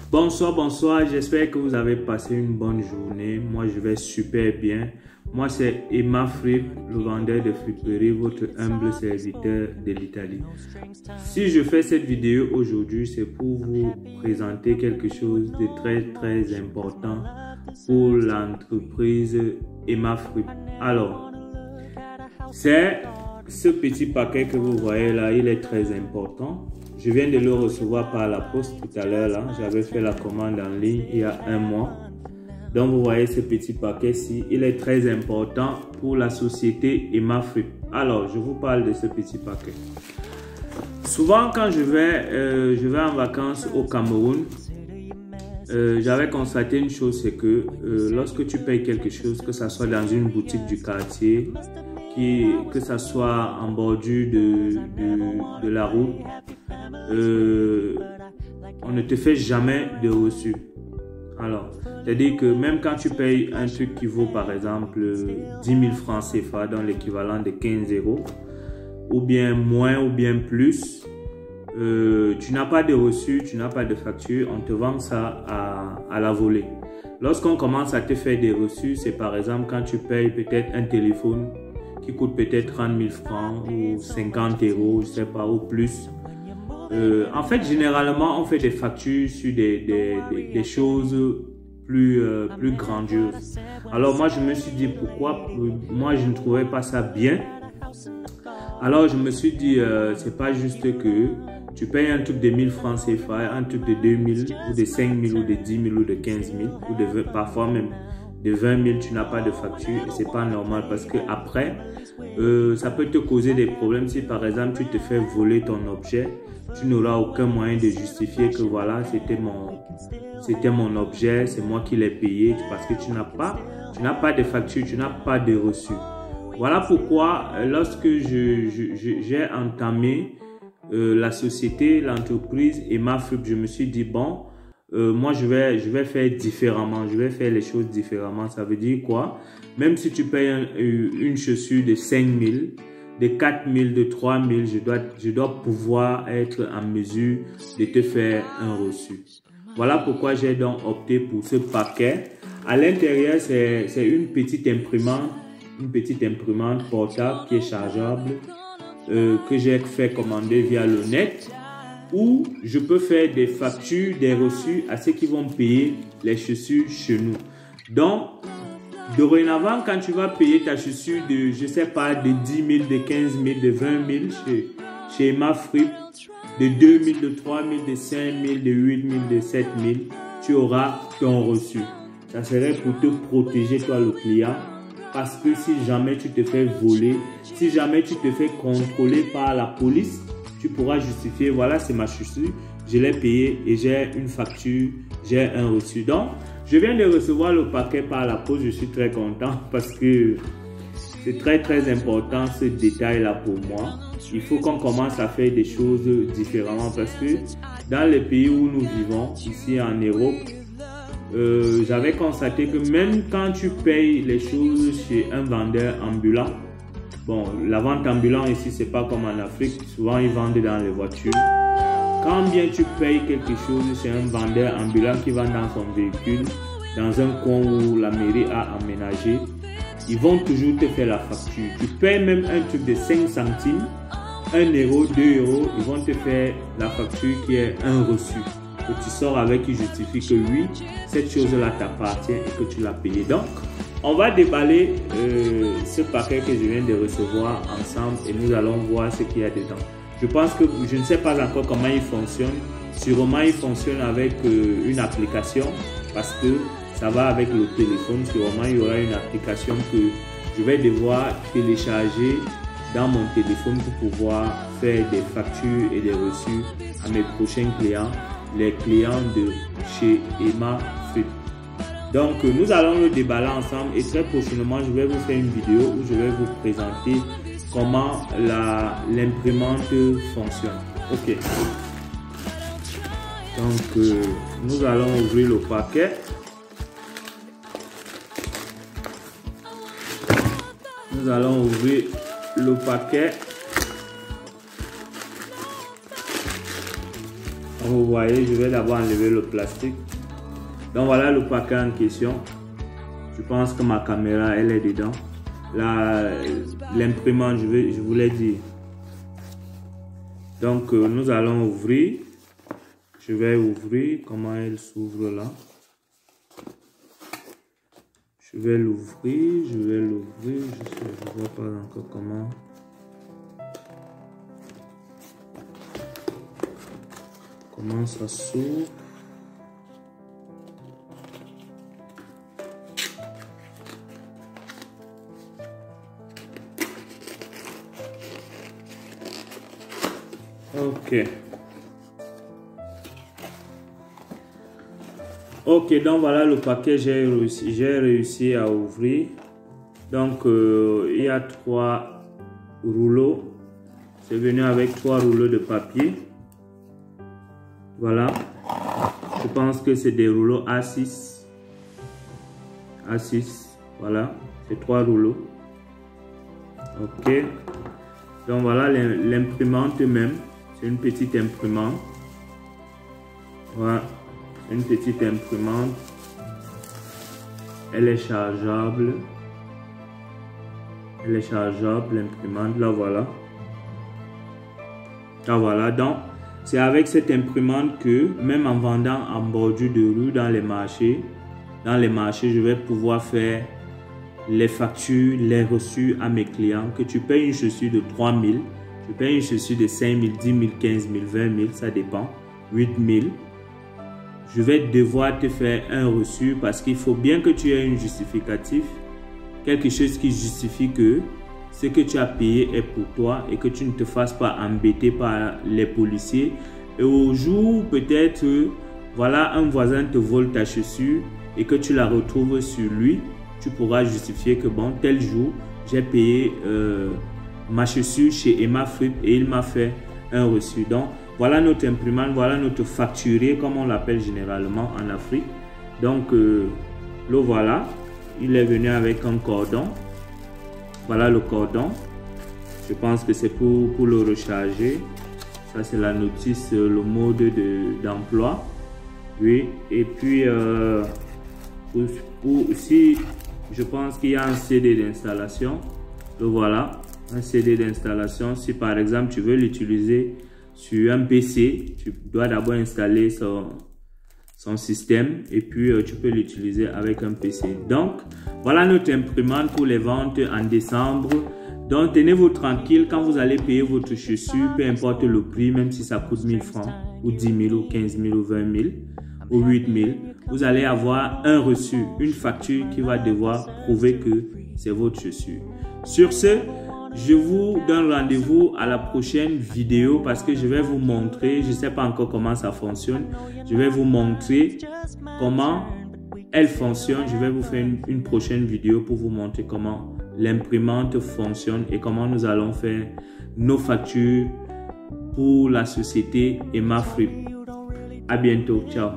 Bonsoir, bonsoir, j'espère que vous avez passé une bonne journée. Moi, je vais super bien. Moi, c'est Emma Fripp, le vendeur de friperie, votre humble serviteur de l'Italie. Si je fais cette vidéo aujourd'hui, c'est pour vous présenter quelque chose de très important pour l'entreprise Emma Fripp. Alors, c'est ce petit paquet que vous voyez là, il est très important. Je viens de le recevoir par la poste tout à l'heure. J'avais fait la commande en ligne il y a un mois. Donc vous voyez ce petit paquet-ci, il est très important pour la société Emma Fripp. Alors je vous parle de ce petit paquet. Souvent quand je vais en vacances au Cameroun, j'avais constaté une chose, c'est que lorsque tu payes quelque chose, que ce soit dans une boutique du quartier, que ça soit en bordure de la route, on ne te fait jamais de reçu. Alors, c'est-à-dire que même quand tu payes un truc qui vaut par exemple 10 000 francs CFA, dans l'équivalent de 15 euros, ou bien moins ou bien plus, tu n'as pas de reçu, tu n'as pas de facture, on te vend ça à la volée. Lorsqu'on commence à te faire des reçus, c'est par exemple quand tu payes peut-être un téléphone qui coûte peut-être 30 000 francs ou 50 euros, je ne sais pas, ou plus. En fait, généralement, on fait des factures sur des choses plus grandioses. Alors moi, je me suis dit pourquoi moi, je ne trouvais pas ça bien. Alors, je me suis dit, c'est pas juste que tu payes un truc de 1000 francs CFA, un truc de 2000 ou de 5000 ou de 10 000 ou de 15 000 ou de parfois même de 20 000, tu n'as pas de facture et c'est pas normal parce que après, ça peut te causer des problèmes si par exemple tu te fais voler ton objet. Tu n'auras aucun moyen de justifier que voilà, c'était mon objet, c'est moi qui l'ai payé parce que tu n'as pas de facture, tu n'as pas de reçu. Voilà pourquoi lorsque j'ai entamé la société, l'entreprise Emma Fripp, je me suis dit bon, moi je vais faire différemment, je vais faire les choses différemment. Ça veut dire quoi? Même si tu payes une chaussure de 5 000, de 4 000, de 3 000, je dois pouvoir être en mesure de te faire un reçu. Voilà pourquoi j'ai donc opté pour ce paquet. À l'intérieur, c'est une petite imprimante portable qui est chargeable, que j'ai fait commander via le net, où je peux faire des factures, des reçus à ceux qui vont payer les chaussures chez nous. Donc, dorénavant, quand tu vas payer ta chaussure de, je sais pas, de 10 000, de 15 000, de 20 000 chez Emma Fripp, de 2 000, de 3 000, de 5 000, de 8 000, de 7 000, tu auras ton reçu. Ça serait pour te protéger, toi le client, parce que si jamais tu te fais voler, si jamais tu te fais contrôler par la police, tu pourras justifier, voilà, c'est ma chaussure, je l'ai payé et j'ai une facture, j'ai un reçu. Donc, je viens de recevoir le paquet par la poste, je suis très content parce que c'est très important ce détail-là pour moi. Il faut qu'on commence à faire des choses différemment parce que dans les pays où nous vivons, ici en Europe, j'avais constaté que même quand tu payes les choses chez un vendeur ambulant, bon, la vente ambulant ici, c'est pas comme en Afrique, souvent ils vendent dans les voitures. Quand bien tu payes quelque chose chez un vendeur ambulant qui vend dans son véhicule, dans un coin où la mairie a aménagé, ils vont toujours te faire la facture. Tu payes même un truc de 5 centimes, 1 euro, 2 euros, ils vont te faire la facture qui est un reçu. Que tu sors avec qui justifie que oui, cette chose-là t'appartient et que tu l'as payé. Donc, on va déballer ce paquet que je viens de recevoir ensemble et nous allons voir ce qu'il y a dedans. Je pense que je ne sais pas encore comment il fonctionne. Sûrement, il fonctionne avec une application parce que ça va avec le téléphone. Sûrement, il y aura une application que je vais devoir télécharger dans mon téléphone pour pouvoir faire des factures et des reçus à mes prochains clients, les clients de chez Emma Fripp. Donc, nous allons le déballer ensemble et très prochainement, je vais vous faire une vidéo où je vais vous présenter comment l'imprimante fonctionne. Ok. Donc, nous allons ouvrir le paquet. Nous allons ouvrir le paquet. Comme vous voyez, je vais d'abord enlever le plastique. Donc voilà le paquet en question. Je pense que ma caméra, elle est dedans. Là, l'imprimante, je vous l'ai dit. Donc nous allons ouvrir. Je vais ouvrir. Comment elle s'ouvre là? Je vais l'ouvrir. Je ne vois pas encore comment ça s'ouvre. Ok, donc voilà le paquet, j'ai réussi à ouvrir. Donc il y a 3 rouleaux. C'est venu avec 3 rouleaux de papier. Voilà. Je pense que c'est des rouleaux A6. Voilà. C'est 3 rouleaux. Ok. Donc voilà l'imprimante même. C'est une petite imprimante. Voilà. Une petite imprimante. Elle est chargeable. L'imprimante. Là voilà. Là voilà. Donc c'est avec cette imprimante que même en vendant en bordure de rue dans les marchés, je vais pouvoir faire les factures, les reçus à mes clients. Que tu payes une chaussure de 3 000, tu payes une chaussure de 5 000, 10 000, 15 000, 20 000, ça dépend, 8 000. Je vais devoir te faire un reçu parce qu'il faut bien que tu aies un justificatif, quelque chose qui justifie que ce que tu as payé est pour toi et que tu ne te fasses pas embêter par les policiers. Et au jour peut-être, voilà, un voisin te vole ta chaussure et que tu la retrouves sur lui, tu pourras justifier que bon, tel jour, j'ai payé ma chaussure chez Emma Fripp et il m'a fait un reçu. Donc, voilà notre imprimante, voilà notre facturier, comme on l'appelle généralement en Afrique. Donc, le voilà. Il est venu avec un cordon. Voilà le cordon. Je pense que c'est pour le recharger. Ça, c'est la notice, le mode d'emploi. Oui. Et puis, aussi, je pense qu'il y a un CD d'installation. Le voilà. Un CD d'installation. Si par exemple, tu veux l'utiliser sur un PC, tu dois d'abord installer son système et puis tu peux l'utiliser avec un PC. Donc, voilà notre imprimante pour les ventes en décembre. Donc, tenez-vous tranquille quand vous allez payer votre chaussure, peu importe le prix, même si ça coûte 1000 francs ou 10 000 ou 15 000 ou 20 000 ou 8 000, vous allez avoir un reçu, une facture qui va devoir prouver que c'est votre chaussure. Sur ce, je vous donne rendez-vous à la prochaine vidéo parce que je vais vous montrer, je ne sais pas encore comment ça fonctionne, je vais vous montrer comment elle fonctionne. Je vais vous faire une prochaine vidéo pour vous montrer comment l'imprimante fonctionne et comment nous allons faire nos factures pour la société Emma Fripp. À bientôt, ciao.